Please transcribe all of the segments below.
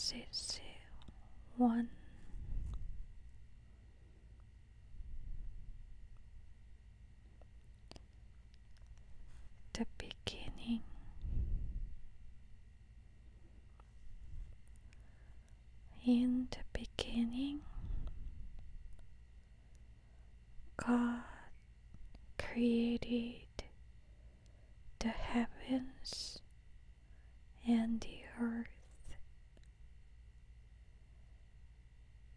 Genesis 1. The beginning. In the beginning, God created the heavens and the earth.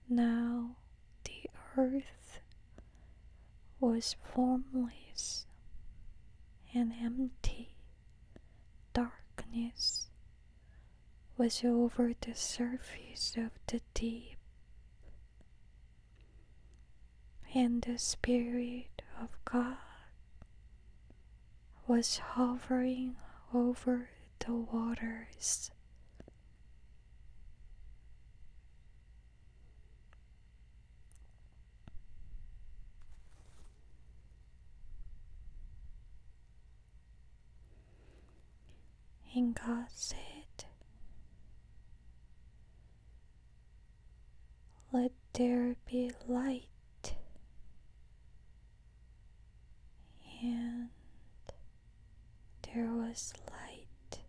Now the earth was formless and empty. Darkness was over the surface of the deep, and the Spirit of God was hovering over the waters. And God said, "Let there be light." And there was light.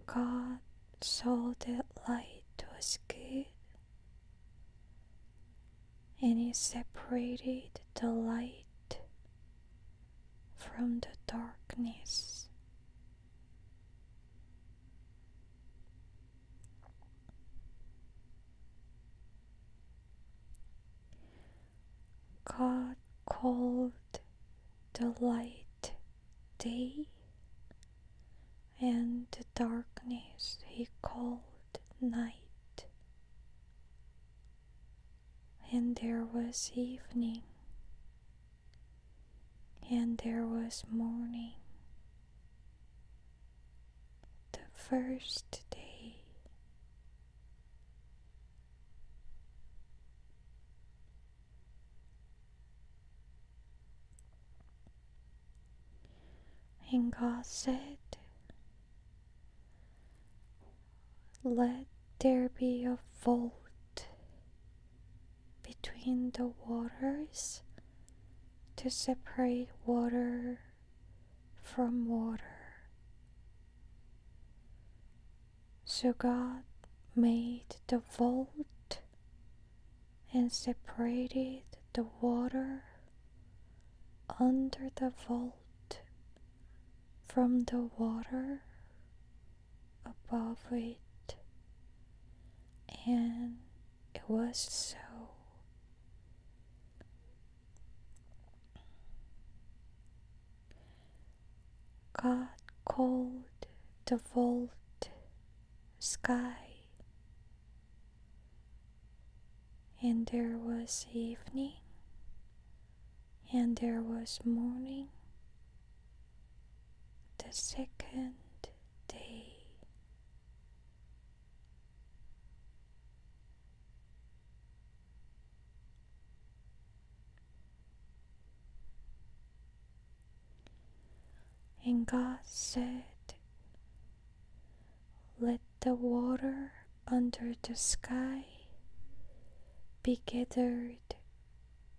God saw that light was good, and He separated the light from the darkness. God called the light day, and the darkness He called night. And there was evening, and there was morning, the first day. And God said, "Let there be a vault between the waters to separate water from water." So God made the vault and separated the water under the vault from the water above it. And it was so. God called the vault sky, and there was evening, and there was morning, the second day. And God said, "Let the water under the sky be gathered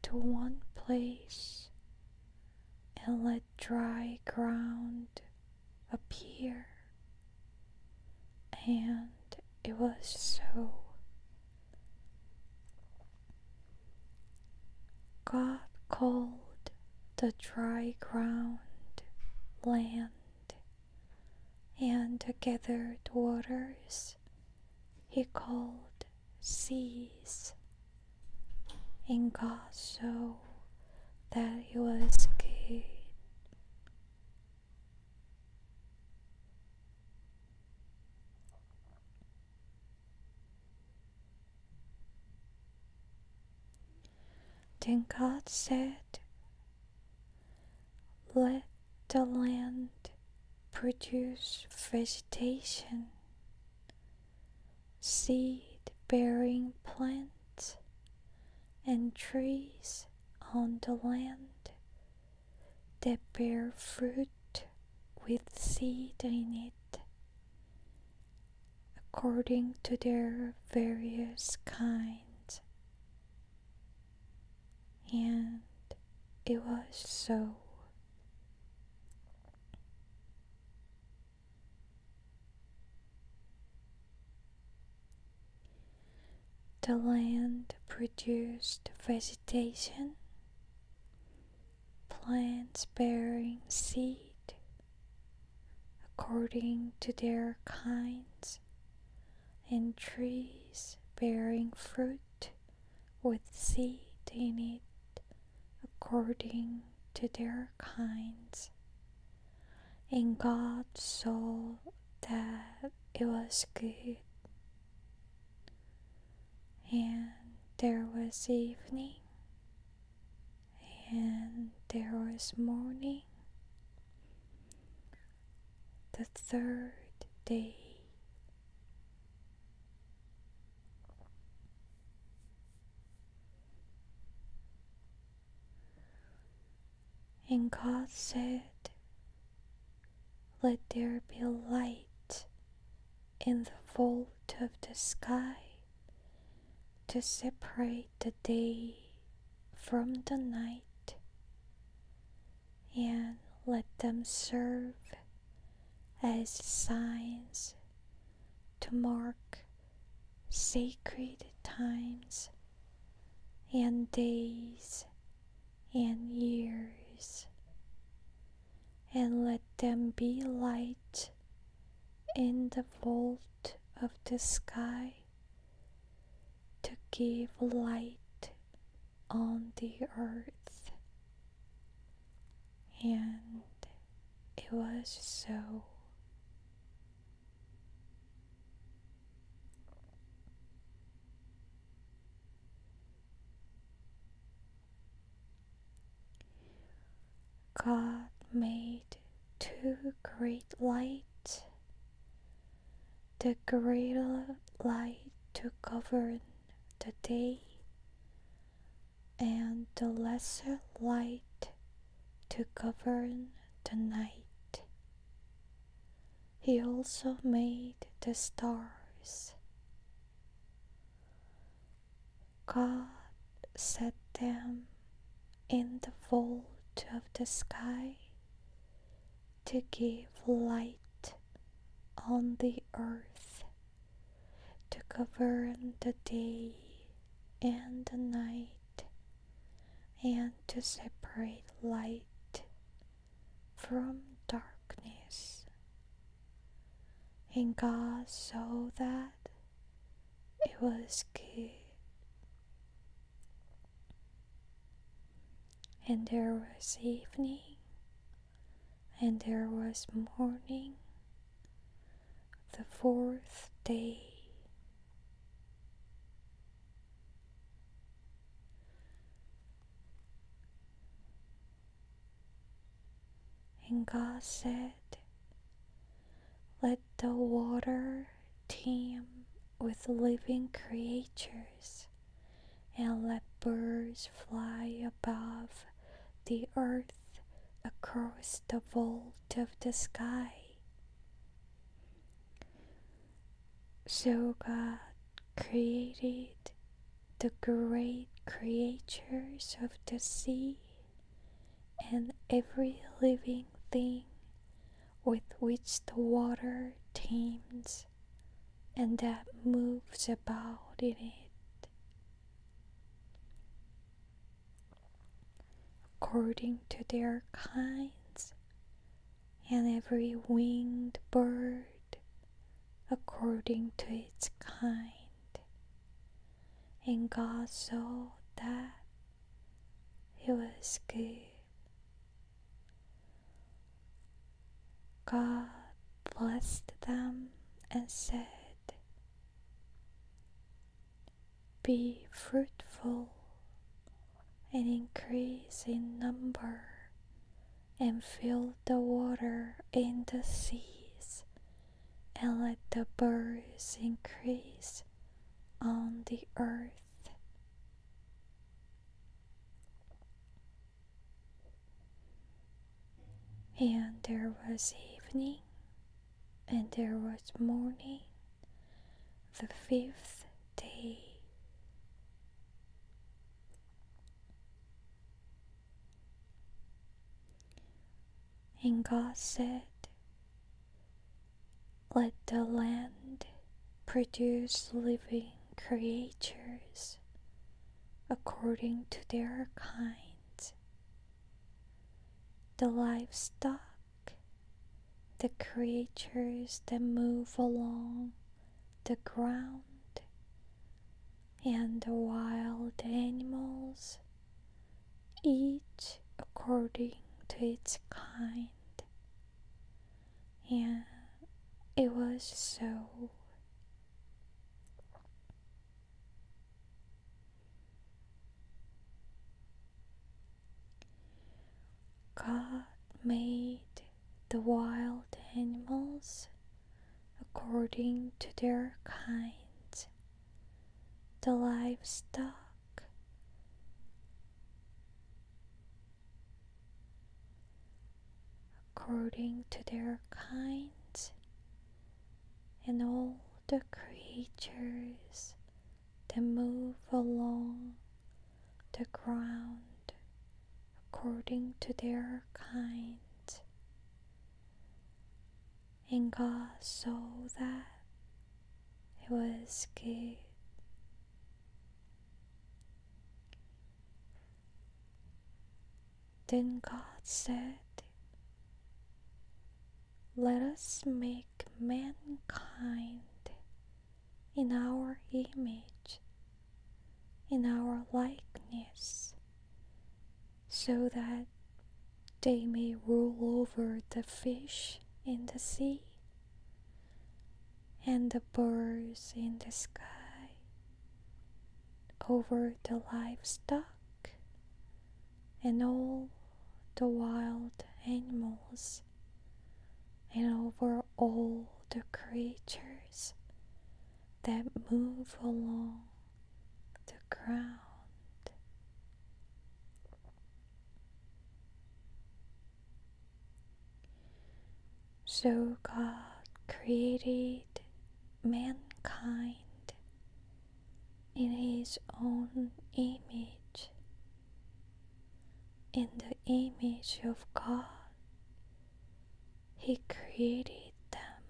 to one place, and let dry ground appear." And it was so. God called the dry ground land, and the gathered waters He called seas. And God saw that it was good. Then God said, "Let the land produce vegetation, seed-bearing plants, and trees on the land that bear fruit with seed in it, according to their various kinds. And it was so. The land produced vegetation, plants bearing seed according to their kinds, and trees bearing fruit with seed in it according to their kinds. And God saw that it was good. And there was evening, and there was morning, the third day. And God said, "Let there be light in the vault of the sky to separate the day from the night, and let them serve as signs to mark sacred times and days and years, and let them be light in the vault of the sky to give light on the earth." And it was so. God made two great lights, the greater light to govern the day, and the lesser light to govern the night. He also made the stars. God set them in the vault of the sky to give light on the earth, to govern the day and the night, and to separate light from darkness. And God saw that it was good. And there was evening, and there was morning, the fourth day. And God said, "Let the water teem with living creatures, and let birds fly above the earth across the vault of the sky." So God created the great creatures of the sea and every living thing with which the water teems and that moves about in it, according to their kinds, and every winged bird according to its kind. And God saw that it was good. God blessed them and said, "Be fruitful and increase in number, and fill the water in the seas, and let the birds increase on the earth." And there was evening, and there was morning, the fifth day. And God said, "Let the land produce living creatures according to their kinds, the livestock, the creatures that move along the ground, and the wild animals, each according to its kind." And it was so. God made the wild animals according to their kinds, the livestock according to their kinds, and all the creatures that move along the ground according to their kinds. And God saw that it was good. Then God said, "Let us make mankind in our image, in our likeness, so that they may rule over the fish in the sea, and the birds in the sky, over the livestock, and all the wild animals, and over all the creatures that move along the ground." So God created mankind in His own image. In the image of God, He created them,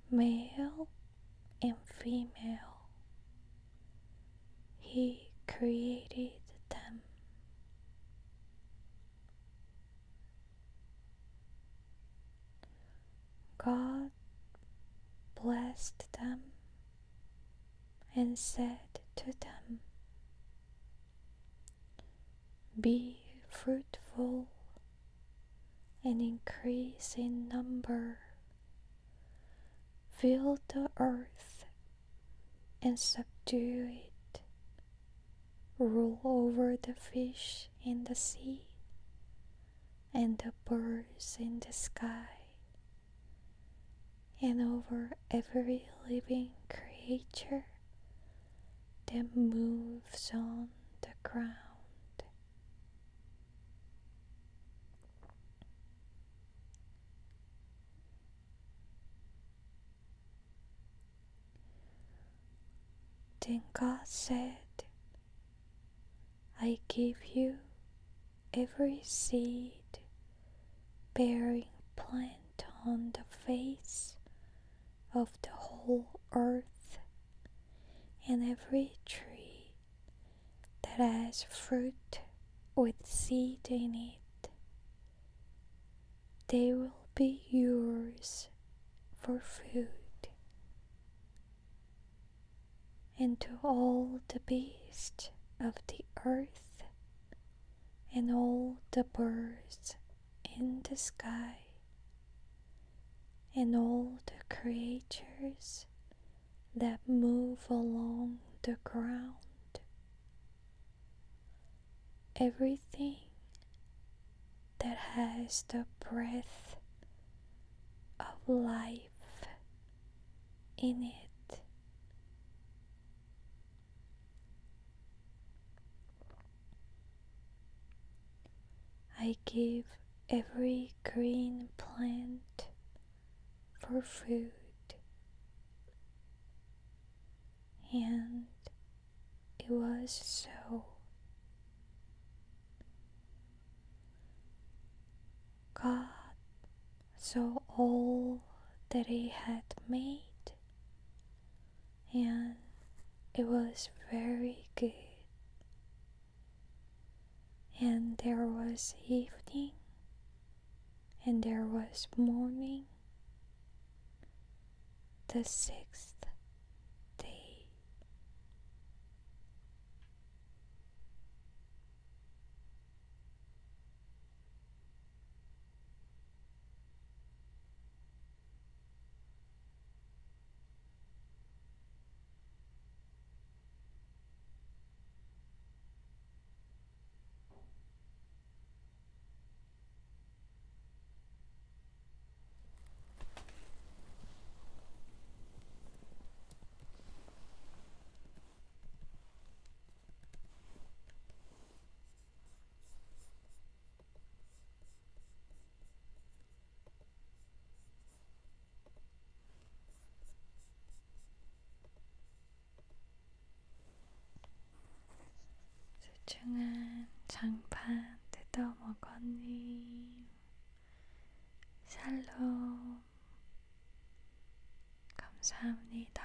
male and female. He created them. God blessed them and said to them, "Be fruitful and increase in number. Fill the earth and subdue it. Rule over the fish in the sea and the birds in the sky, and over every living creature that moves on the ground." Then God said, "I give you every seed bearing plant on the face of the whole earth, and every tree that has fruit with seed in it. They will be yours for food. And to all the beasts of the earth, and all the birds in the sky, and all the creatures that move along the ground, everything that has the breath of life in it." I give every green plant for food, and it was so. God saw all that He had made, and it was very good. And there was evening, and there was morning, the sixth day. 소중한 장판 뜯어 먹었니? 샬롬. 감사합니다.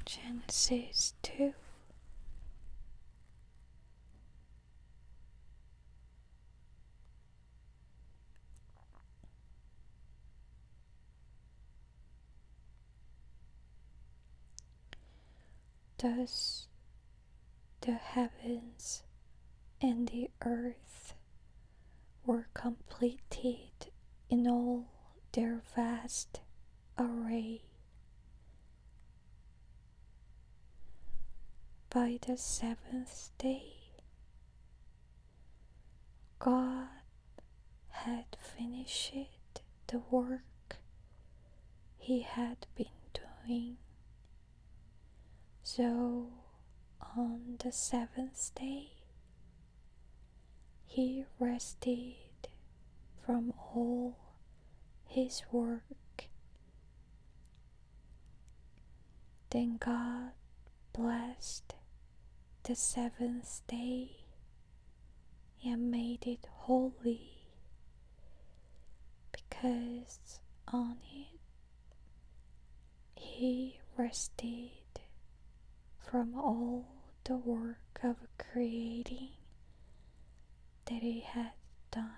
Genesis 2. Thus the heavens and the earth were completed in all their vast array. By the seventh day, God had finished the work He had been doing. So on the seventh day, He rested from all His work. Then God blessed the seventh day and made it holy, because on it He rested from all the work of creating that He had done.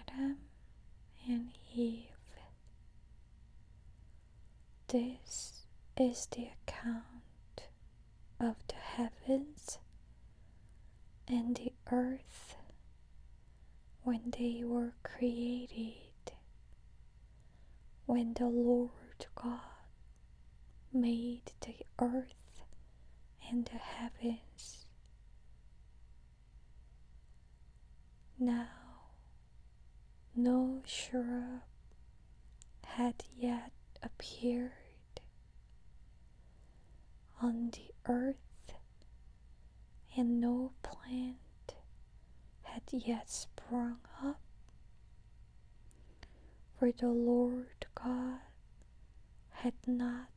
Adam and Eve. This is the account of the heavens and the earth when they were created, when the Lord God made the earth and the heavens. Now no shrub had yet appeared on the earth, and no plant had yet sprung up, for the Lord God had not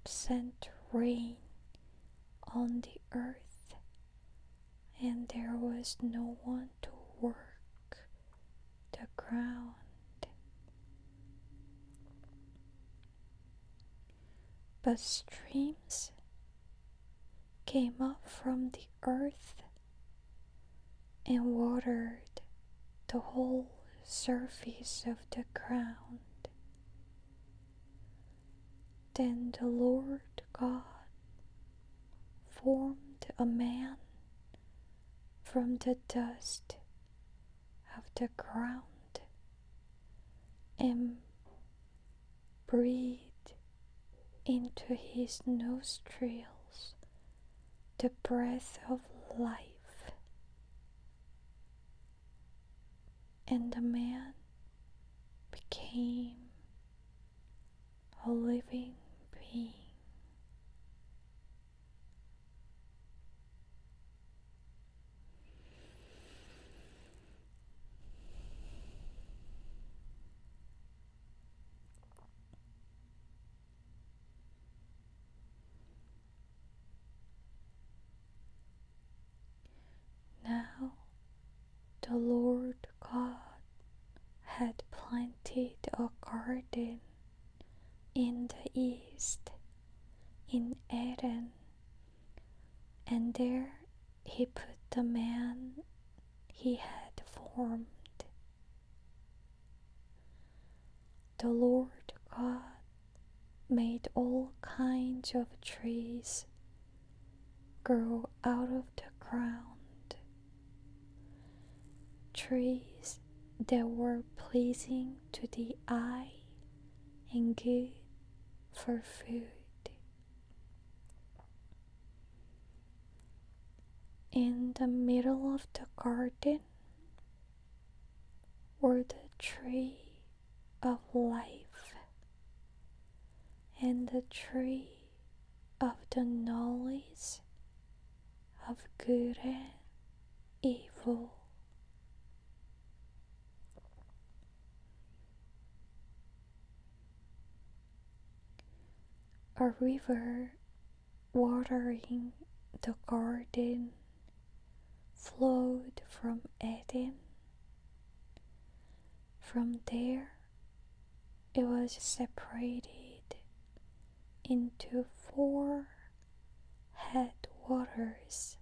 sent rain on the earth, and there was no one to work the ground. But streams came up from the earth and watered the whole surface of the ground. Then the Lord God formed a man from the dust of the ground and breathed into his nostrils the breath of life, and the man became a living being. Now the Lord God had planted a garden in the east, in Eden, and there he put the man he had formed. The Lord God made all kinds of trees grow out of the ground, trees that were pleasing to the eye and good for food. In the middle of the garden were the tree of life and the tree of the knowledge of good and evil. A river watering the garden flowed from Eden. From there, it was separated into 4 headwaters.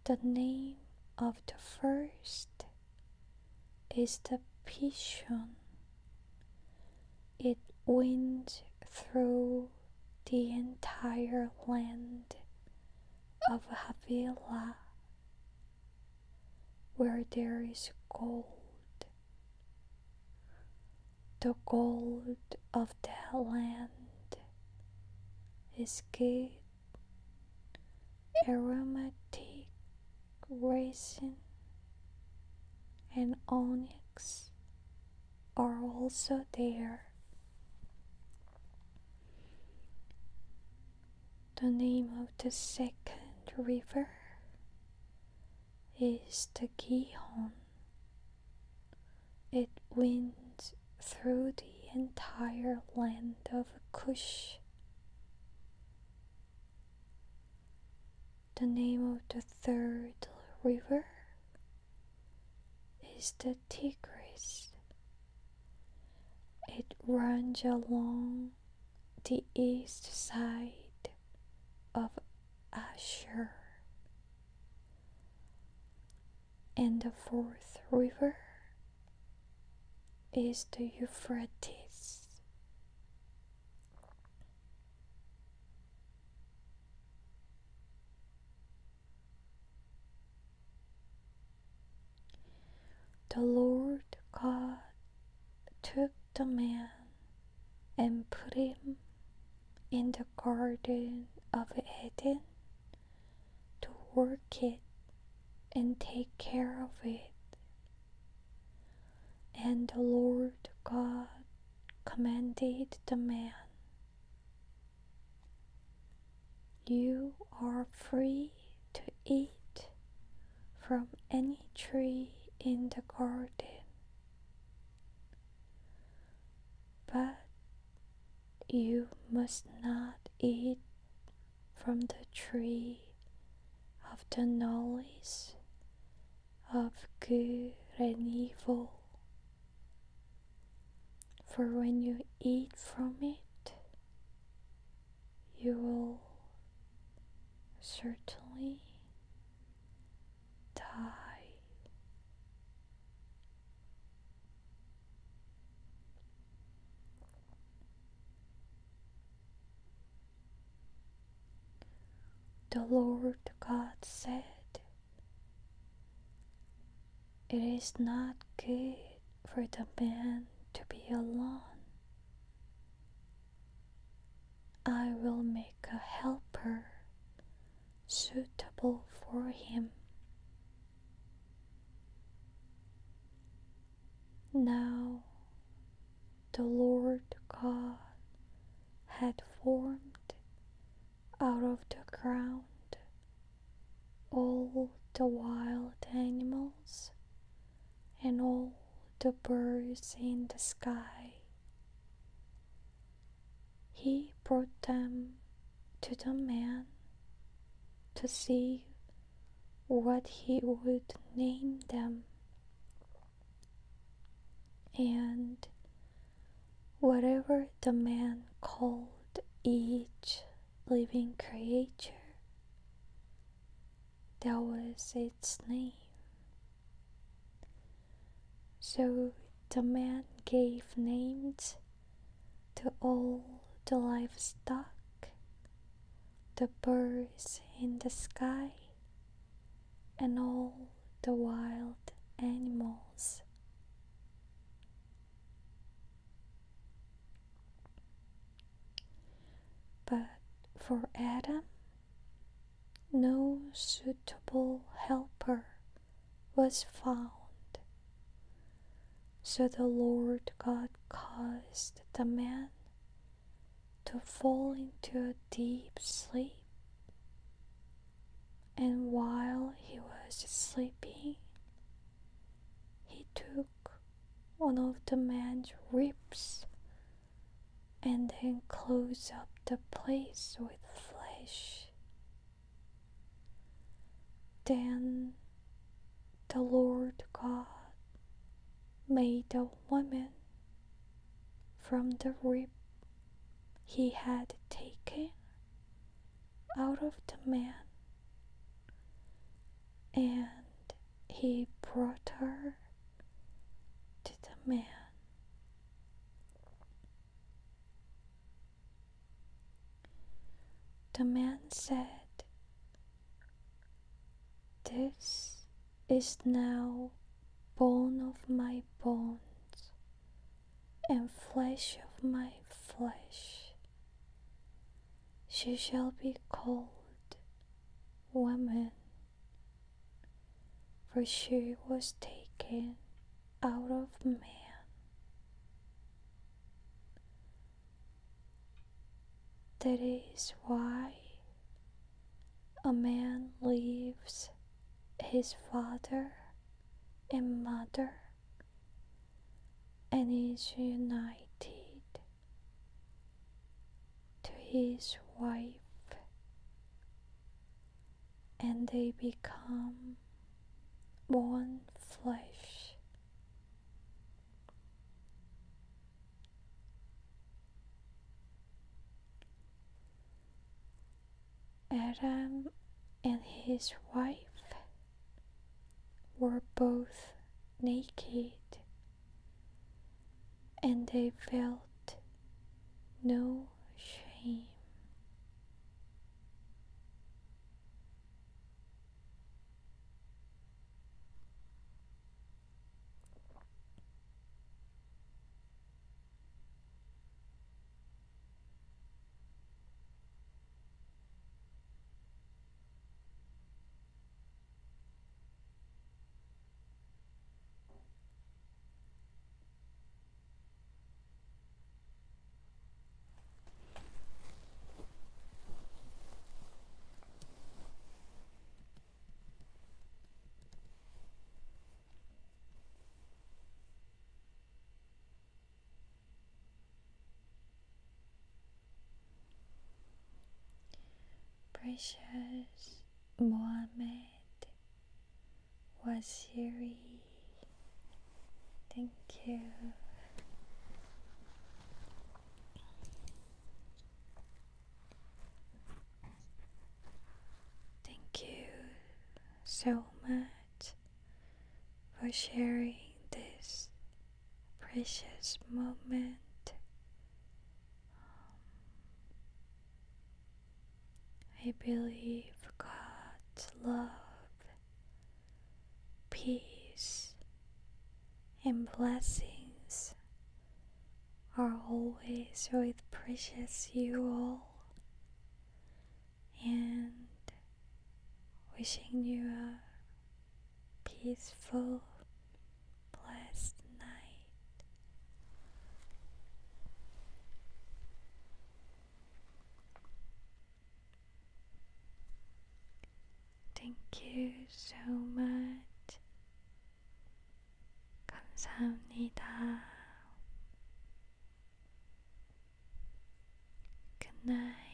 The name of the first is the Pishon. It winds through the entire land of Havilah, where there is gold. The gold of that land is good, aromatic resin and onyx are also there. The name of the second river is the Gihon. It winds through the entire land of Cush. The name of the third river is the Tigris. It runs along the east side of Asher. And the fourth river is the Euphrates. The Lord God took the man and put him in the garden of Eden to work it and take care of it. And the Lord God commanded the man, "You are free to eat from any tree in the garden, but you must not eat from the tree of the knowledge of good and evil. For when you eat from it, you will certainly die. The Lord God said, "It is not good for the man to be alone. I will make a helper suitable for him." Now the Lord God had formed out of the ground all the wild animals and all the birds in the sky. He brought them to the man to see what he would name them. And whatever the man called each living creature, that was its name. So the man gave names to all the livestock, the birds in the sky, and all the wild animals. But for Adam, no suitable helper was found. So the Lord God caused the man to fall into a deep sleep. And while he was sleeping, he took one of the man's ribs and then closed up the place with flesh. Then the Lord God made a woman from the rib he had taken out of the man, and he brought her to the man. The man said, "This is now bone of my bones and flesh of my flesh. She shall be called woman, for she was taken out of man." That is why a man leaves his father and mother and is united to his wife, and they become one flesh. Adam and his wife were both naked, and they felt no shame. Precious Mohammed Waziri, thank you. so much for sharing this precious moment. I believe God's love, peace, and blessings are always with precious you all, and wishing you a peaceful, blessed night. Thank you so much. 감사합니다. Good night.